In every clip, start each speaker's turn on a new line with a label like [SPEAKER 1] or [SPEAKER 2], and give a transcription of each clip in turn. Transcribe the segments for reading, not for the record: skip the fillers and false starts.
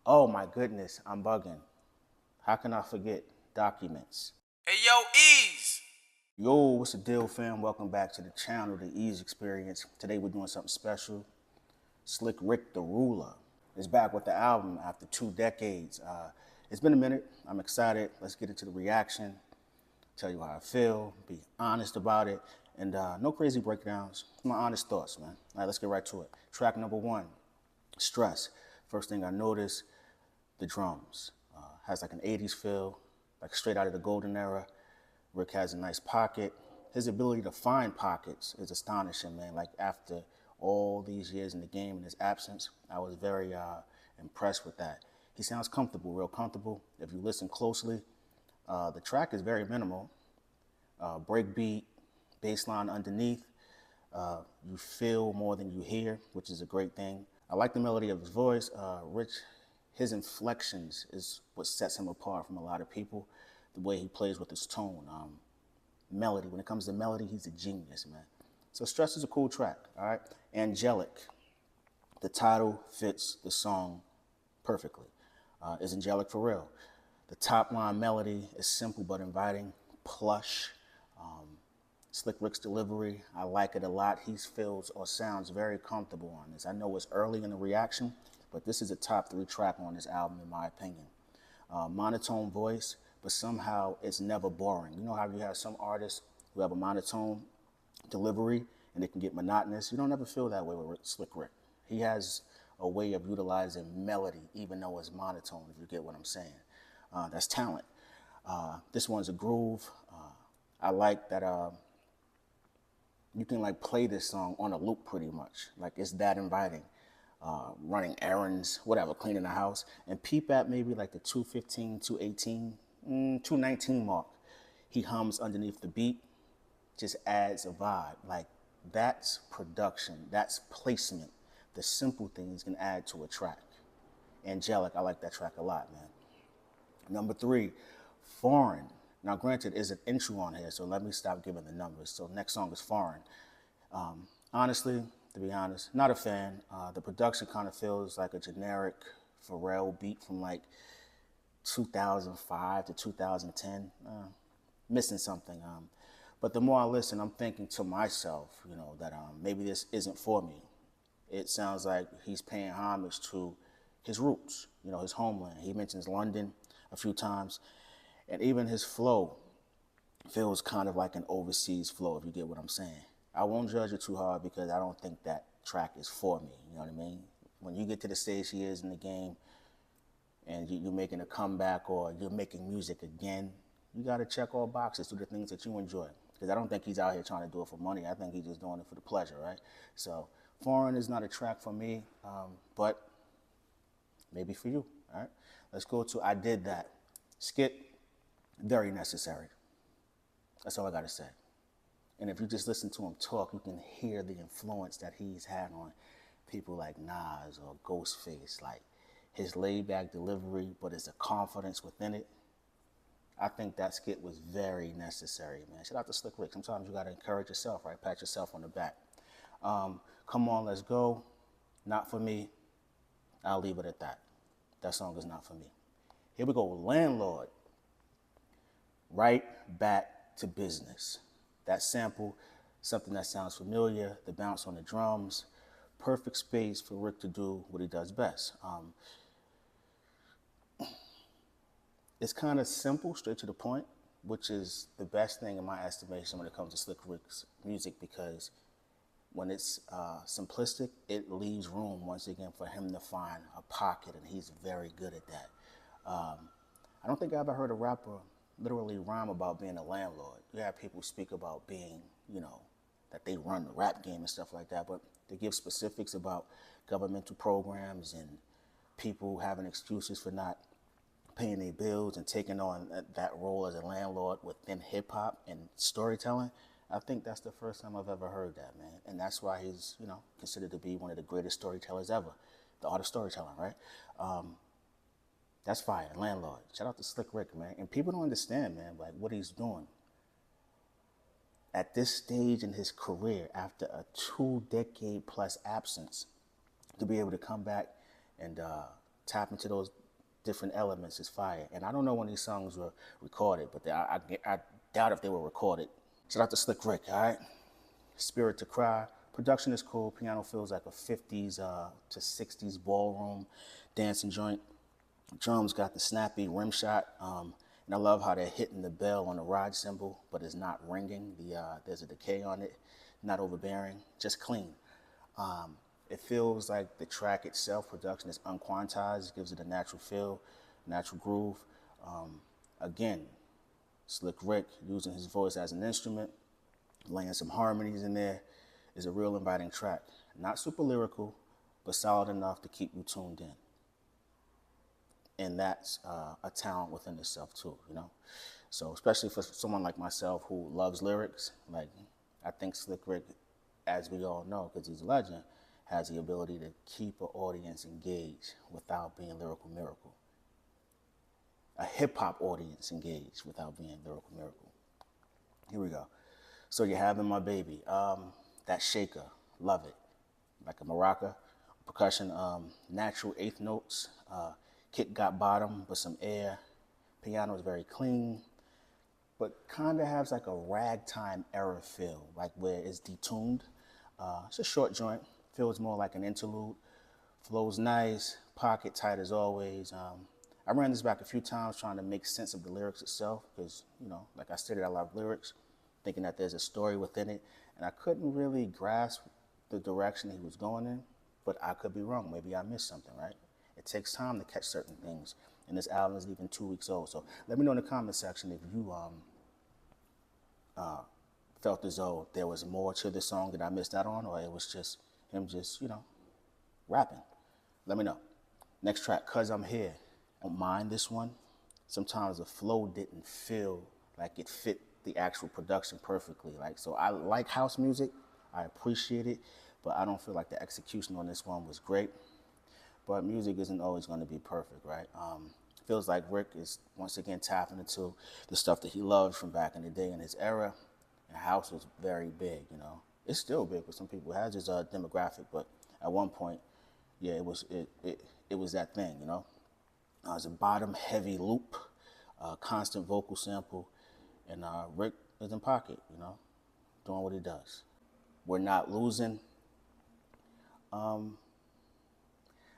[SPEAKER 1] Oh my goodness, I'm bugging. How can I forget documents?
[SPEAKER 2] Hey yo, Ease!
[SPEAKER 1] Yo, what's the deal, fam? Welcome back to the channel, the Eeze Experience. Today we're doing something special. Slick Rick the Ruler is back with the album after 2 decades. It's been a minute. I'm excited. Let's get into the reaction. Tell you how I feel. Be honest about it, and no crazy breakdowns. My honest thoughts, man. All right, let's get right to it. Track number one, Stress. First thing I noticed, the drums. Has like an 80s feel, like straight out of the golden era. Rick has a nice pocket. His ability to find pockets is astonishing, man. Like after all these years in the game and his absence, I was very impressed with that. He sounds comfortable, real comfortable. If you listen closely, the track is very minimal. Breakbeat, bass line underneath. You feel more than you hear, which is a great thing. I like the melody of his voice. Rich, his inflections is what sets him apart from a lot of people. The way he plays with his tone, melody. When it comes to melody, he's a genius, man. So Stress is a cool track, all right? Angelic, the title fits the song perfectly. Is angelic for real. The top line melody is simple but inviting, plush. Slick Rick's delivery, I like it a lot. He feels or sounds very comfortable on this. I know it's early in the reaction, but this is a top 3 track on this album in my opinion. Monotone voice, but somehow it's never boring. You know how you have some artists who have a monotone delivery and it can get monotonous? You don't ever feel that way with Slick Rick. He has a way of utilizing melody, even though it's monotone, if you get what I'm saying. That's talent. This one's a groove. I like that you can like play this song on a loop pretty much. Like it's that inviting. Running errands, whatever, cleaning the house, and peep at maybe like the 215, 218, 219 mark. He hums underneath the beat, just adds a vibe. Like that's production, that's placement. The simple things can add to a track. Angelic, I like that track a lot, man. Number 3, Foreign. Now, granted, is an intro on here, so let me stop giving the numbers. So next song is Foreign. Honestly, to be honest, not a fan. The production kind of feels like a generic Pharrell beat from like 2005 to 2010. Missing something. But the more I listen, I'm thinking to myself, that maybe this isn't for me. It sounds like he's paying homage to his roots, his homeland. He mentions London a few times, and even his flow feels kind of like an overseas flow, if you get what I'm saying. I won't judge it too hard because I don't think that track is for me, you know what I mean? When you get to the stage he is in the game and you're making a comeback or you're making music again, you got to check all boxes, do the things that you enjoy. Because I don't think he's out here trying to do it for money. I think he's just doing it for the pleasure, right? So Foreign is not a track for me, but maybe for you, all right? Let's go to I Did That. Skit, very necessary. That's all I got to say. And if you just listen to him talk, you can hear the influence that he's had on people like Nas or Ghostface. Like his laid back delivery, but it's a confidence within it. I think that skit was very necessary, man. Shout out to Slick Rick. Sometimes you got to encourage yourself, right? Pat yourself on the back. Come On, Let's Go. Not for me. I'll leave it at that. That song is not for me. Here we go. Landlord. Right back to business. That sample, something that sounds familiar, the bounce on the drums, perfect space for Rick to do what he does best. It's kind of simple, straight to the point, which is the best thing in my estimation when it comes to Slick Rick's music, because when it's simplistic, it leaves room once again for him to find a pocket, and he's very good at that. I don't think I ever heard a rapper literally rhyme about being a landlord. You have people speak about being, that they run the rap game and stuff like that, but they give specifics about governmental programs and people having excuses for not paying their bills and taking on that role as a landlord within hip hop and storytelling. I think that's the first time I've ever heard that, man. And that's why he's, considered to be one of the greatest storytellers ever. The art of storytelling, right? That's fire, Landlord. Shout out to Slick Rick, man. And people don't understand, man, like what he's doing. At this stage in his career, after a 2-decade plus absence, to be able to come back and tap into those different elements is fire. And I don't know when these songs were recorded, but I doubt if they were recorded. Shout out to Slick Rick, all right? Spirit to Cry. Production is cool. Piano feels like a 50s to 60s ballroom dancing joint. Drums got the snappy rim shot. And I love how they're hitting the bell on the ride cymbal, but it's not ringing. There's a decay on it, not overbearing, just clean. It feels like the track itself, production is unquantized. It gives it a natural feel, natural groove. Again, Slick Rick using his voice as an instrument, laying some harmonies in there, is a real inviting track. Not super lyrical, but solid enough to keep you tuned in. And that's a talent within itself too, you know? So especially for someone like myself who loves lyrics, like I think Slick Rick, as we all know, because he's a legend, has the ability to keep an audience engaged without being lyrical miracle. A hip hop audience engaged without being lyrical miracle. Here we go. So you're having my baby. That shaker, love it. Like a maraca, percussion, natural eighth notes. Kick got bottom, but some air. Piano is very clean, but kind of has like a ragtime era feel, like where it's detuned. It's a short joint, feels more like an interlude. Flows nice, pocket tight as always. I ran this back a few times trying to make sense of the lyrics itself, because, you know, like I stated, I love lyrics, thinking that there's a story within it, and I couldn't really grasp the direction he was going in, but I could be wrong. Maybe I missed something, right? It takes time to catch certain things, and this album is even 2 weeks old. So let me know in the comment section if you felt as though there was more to the song that I missed out on, or it was just him just, you know, rapping. Let me know. Next track, Cause I'm Here. Don't mind this one. Sometimes the flow didn't feel like it fit the actual production perfectly. So I like house music, I appreciate it, but I don't feel like the execution on this one was great. But music isn't always going to be perfect, right? Feels like Rick is once again tapping into the stuff that he loved from back in the day in his era. And house was very big, you know. It's still big for some people. It has its demographic, but at one point, yeah, it was that thing, you know. It's a bottom heavy loop, constant vocal sample, and Rick is in pocket, you know, doing what he does. We're Not Losing.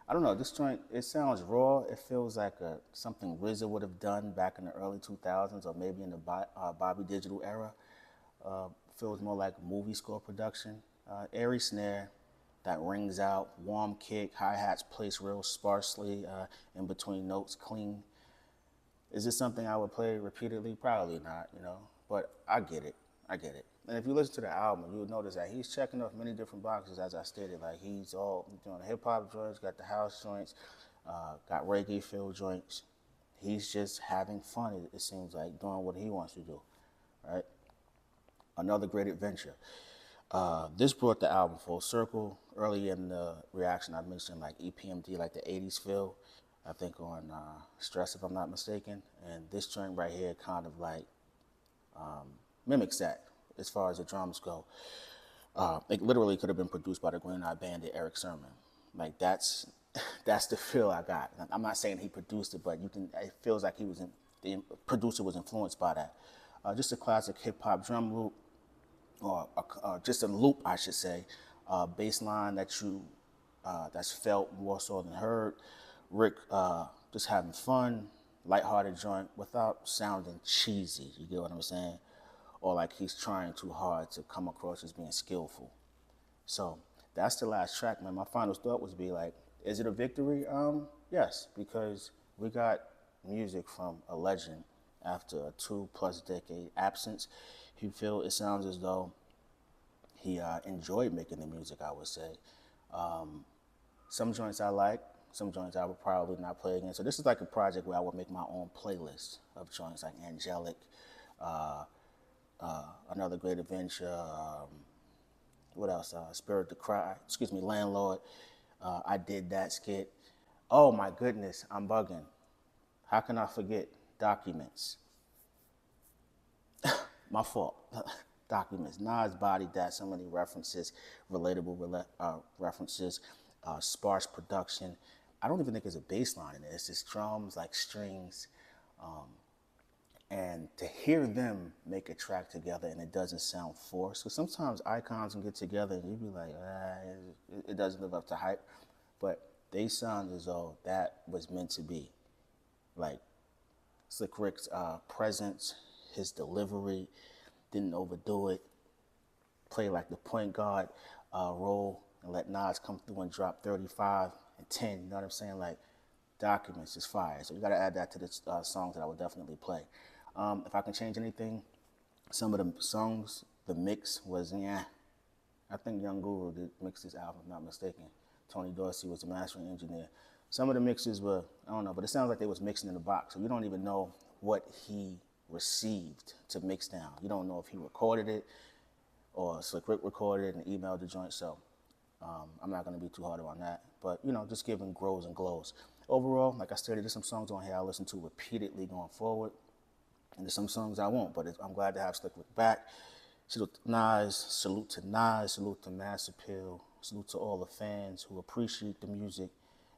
[SPEAKER 1] I don't know, this joint, it sounds raw. It feels like something RZA would have done back in the early 2000s, or maybe in the Bobby Digital era. Feels more like movie score production. Airy snare that rings out, warm kick, hi-hats placed real sparsely in between notes, clean. Is this something I would play repeatedly? Probably not, you know, but I get it. And if you listen to the album, you'll notice that he's checking off many different boxes, as I stated. Like, he's all doing the hip-hop joints, got the house joints, got reggae feel joints. He's just having fun, it seems like, doing what he wants to do, right? Another great adventure. This brought the album full circle. Early in the reaction, I mentioned like EPMD, like the 80s feel, I think on Stress, if I'm not mistaken. And this joint right here kind of like mimics that as far as the drums go. It literally could have been produced by the Green Eye Bandit, Eric Sermon. Like that's the feel I got. I'm not saying he produced it, but it feels like the producer was influenced by that. Just a classic hip hop drum loop, or just a loop, I should say. Bass line that's felt more so than heard. Rick just having fun, lighthearted joint without sounding cheesy. You get what I'm saying? Or like he's trying too hard to come across as being skillful. So that's the last track, man. My final thought was be like, is it a victory? Yes, because we got music from a legend after a 2+ decade absence. It sounds as though he enjoyed making the music, I would say. Some joints I like, some joints I would probably not play again. So this is like a project where I would make my own playlist of joints like Angelic, Another Great Adventure, what else? Spirit to Cry, Landlord. I did that skit. Oh my goodness, I'm bugging. How can I forget Documents? My fault. Documents. Nas bodied that. So many references, relatable references, sparse production. I don't even think there's a bass line in it. It's just drums, like strings. And to hear them make a track together and it doesn't sound forced. Because sometimes icons can get together and you'd be like, it doesn't live up to hype. But they sound as though that was meant to be. Like Slick Rick's presence, his delivery, didn't overdo it. Play like the point guard role and let Nas come through and drop 35 and 10. You know what I'm saying? Like, documents is fire. So you got to add that to the songs that I would definitely play. If I can change anything, some of the songs, the mix was, I think Young Guru did mix this album, if I'm not mistaken. Tony Dorsey was the mastering engineer. Some of the mixes were, I don't know, but it sounds like they was mixing in the box. So you don't even know what he received to mix down. You don't know if he recorded it or Slick Rick recorded it and emailed the joint. So I'm not going to be too hard on that. But, just giving grows and glows. Overall, like I said, there's some songs on here I listen to repeatedly going forward. And there's some songs I won't, but I'm glad to have Slick Rick back. Salute to Nas, salute to Mass Appeal, salute to all the fans who appreciate the music.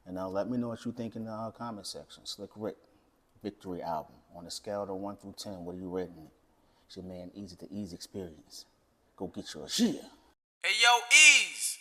[SPEAKER 1] And let me know what you think in the comment section. Slick Rick, Victory album. On a scale of 1 through 10, what are you rating it? It's your man Eeze, the Eeze Experience. Go get yours. Yeah.
[SPEAKER 2] Hey, yo, Eeze.